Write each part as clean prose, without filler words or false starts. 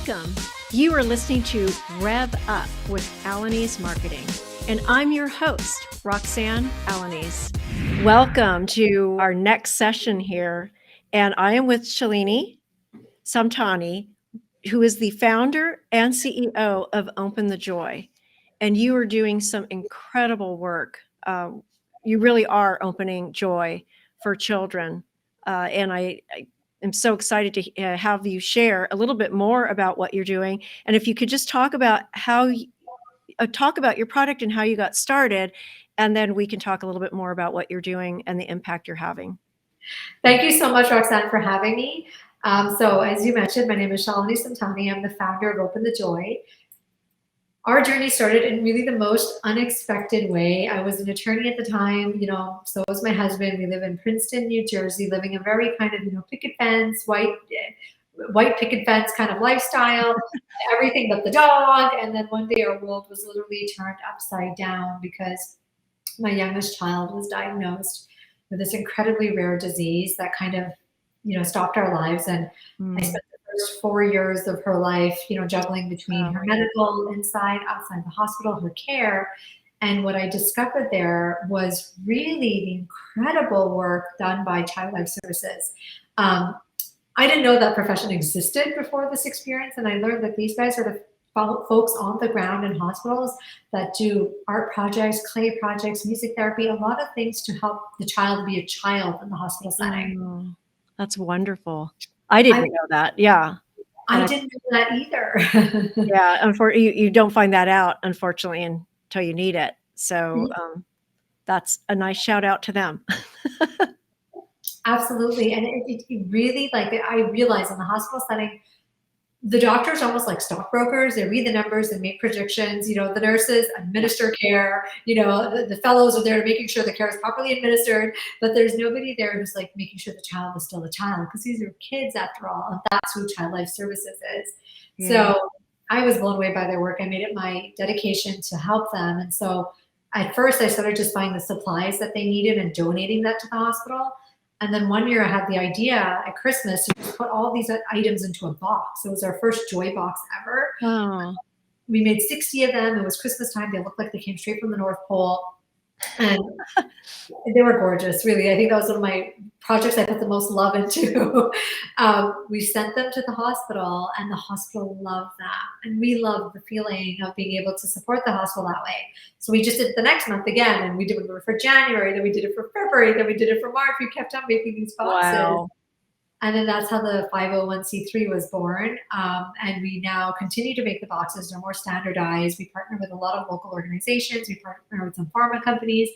Welcome. You are listening to Rev Up with Alanis Marketing, and I'm your host, Roxanne Alanis. Welcome to our next session here, and I am with Shalini Samtani, who is the founder and CEO of Open the Joy, and you are doing some incredible work. You really are opening joy for children, and I am so excited to have you share a little bit more about what you're doing. And if you could just talk about talk about your product and how you got started, and then we can talk a little bit more about what you're doing and the impact you're having. Thank you so much, Roxanne, for having me. So as you mentioned, my name is Shalini Melwani-Samtani. I'm the founder of Open the Joy. Our journey started in really the most unexpected way. I was an attorney at the time, so was my husband. We live in Princeton, New Jersey, living a very kind of, picket fence, white picket fence kind of lifestyle, everything but the dog. And then one day our world was literally turned upside down because my youngest child was diagnosed with this incredibly rare disease that kind of, stopped our lives. And I spent the first 4 years of her life, juggling between her medical inside, outside the hospital, her care. And what I discovered there was really the incredible work done by Child Life Services. I didn't know that profession existed before this experience. And I learned that these guys are the folks on the ground in hospitals that do art projects, clay projects, music therapy, a lot of things to help the child be a child in the hospital setting. Oh, that's wonderful. I didn't know that. Yeah. I didn't know that either. Yeah. Unfortunately, you don't find that out, unfortunately, until you need it. So that's a nice shout out to them. Absolutely. And it really, I realized in the hospital setting, the doctors almost like stockbrokers. They read the numbers and make predictions. The nurses administer care. The fellows are there making sure the care is properly administered. But there's nobody there who's like making sure the child is still a child, because these are kids after all, and that's who Child Life Services is. Yeah. So I was blown away by their work. I made it my dedication to help them. And so at first I started just buying the supplies that they needed and donating that to the hospital. And then one year I had the idea at Christmas to just put all these items into a box. It was our first joy box ever. Oh. We made 60 of them. It was Christmas time. They looked like they came straight from the North Pole. And they were gorgeous, really. I think that was one of my projects I put the most love into. We sent them to the hospital, and the hospital loved that. And we loved the feeling of being able to support the hospital that way. So we just did it the next month again, and we did it for January, then we did it for February, then we did it for March. We kept on making these boxes. Wow. And then that's how the 501c3 was born. And we now continue to make the boxes. They're more standardized. We partner with a lot of local organizations. We partner with some pharma companies.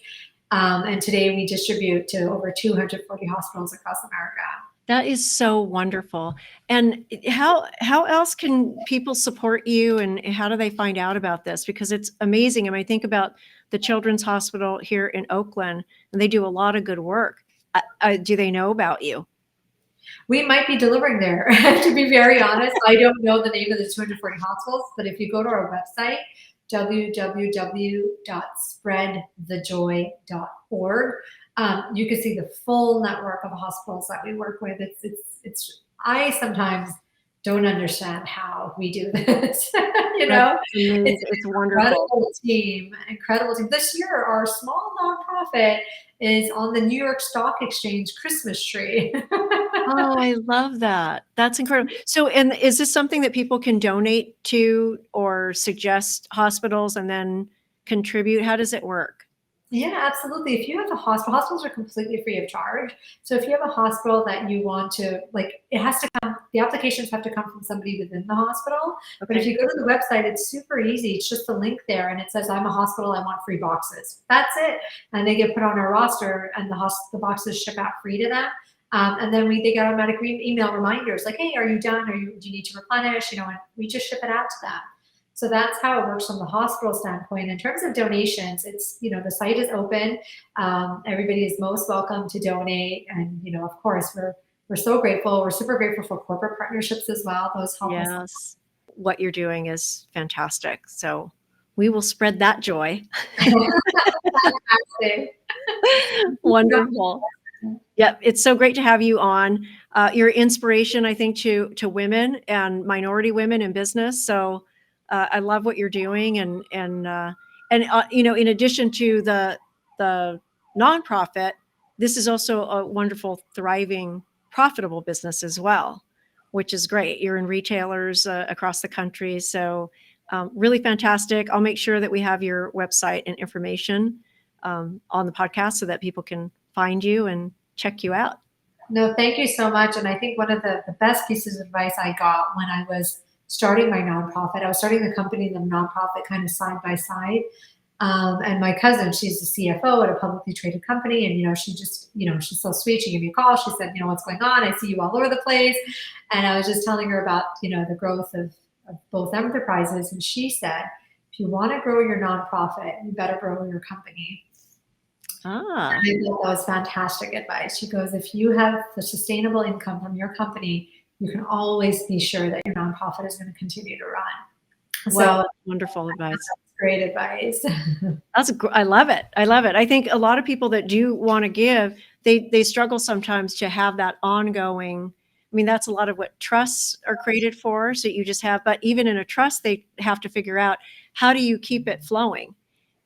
And today we distribute to over 240 hospitals across America. That is so wonderful. And how else can people support you, and how do they find out about this? Because it's amazing. I mean, I think about the Children's Hospital here in Oakland, and they do a lot of good work. Do they know about you? We might be delivering there, to be very honest. I don't know the name of the 240 hospitals, but if you go to our website, www.spreadthejoy.org, you can see the full network of hospitals that we work with. I sometimes don't understand how we do this. It's wonderful. Incredible team. This year, our small nonprofit is on the New York Stock Exchange Christmas tree. Oh, I love that. That's incredible. So, and is this something that people can donate to or suggest hospitals and then contribute? How does it work? Yeah, absolutely. If you have a hospital, hospitals are completely free of charge. So if you have a hospital that you want to, it has to come, the applications have to come from somebody within the hospital. Okay. But if you go to the website, it's super easy. It's just a link there, and it says, I'm a hospital, I want free boxes. That's it. And they get put on our roster, and the boxes ship out free to them. And then they get automatic email reminders like, hey, are you done? Do you need to replenish? And we just ship it out to them. So that's how it works from the hospital standpoint. In terms of donations, it's, the site is open. Everybody is most welcome to donate. And, of course, we're so grateful. We're super grateful for corporate partnerships as well. Those help us. Yes. What you're doing is fantastic. So we will spread that joy. Wonderful. Yeah, it's so great to have you on. You're inspiration, I think, to women and minority women in business. So I love what you're doing, and in addition to the nonprofit, this is also a wonderful, thriving, profitable business as well, which is great. You're in retailers across the country, so really fantastic. I'll make sure that we have your website and information on the podcast so that people can find you and check you out. No, thank you so much. And I think one of the best pieces of advice I got when I was starting my nonprofit, I was starting the company and the nonprofit kind of side by side. And my cousin, she's the CFO at a publicly traded company. And, she just, she's so sweet. She gave me a call. She said, what's going on? I see you all over the place. And I was just telling her about, the growth of both enterprises. And she said, if you want to grow your nonprofit, you better grow your company. Ah. I thought that was fantastic advice. She goes, if you have the sustainable income from your company, you can always be sure that your nonprofit is going to continue to run. Well, So wonderful advice. That's great advice. I love it. I love it. I think a lot of people that do want to give, they struggle sometimes to have that ongoing. I mean, that's a lot of what trusts are created for. So you just have, but even in a trust, they have to figure out how do you keep it flowing.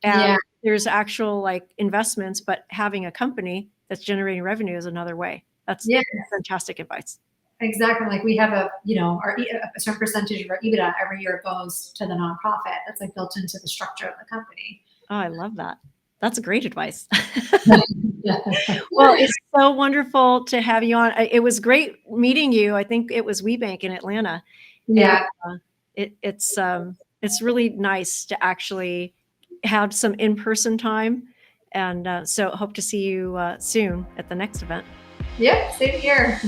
And there's actual like investments, but having a company that's generating revenue is another way. That's fantastic advice. Exactly. Like we have a certain percentage of our EBITDA every year goes to the nonprofit. That's like built into the structure of the company. Oh, I love that. That's great advice. Well, it's so wonderful to have you on. It was great meeting you. I think it was WeBank in Atlanta. Yeah. And, it's really nice to actually have some in-person time. And so hope to see you soon at the next event. Yep, same here.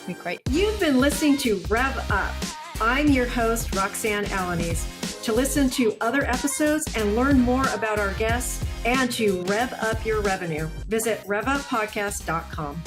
Be great. You've been listening to Rev Up. I'm your host, Roxanne Alanis. To listen to other episodes and learn more about our guests and to rev up your revenue, visit revuppodcast.com.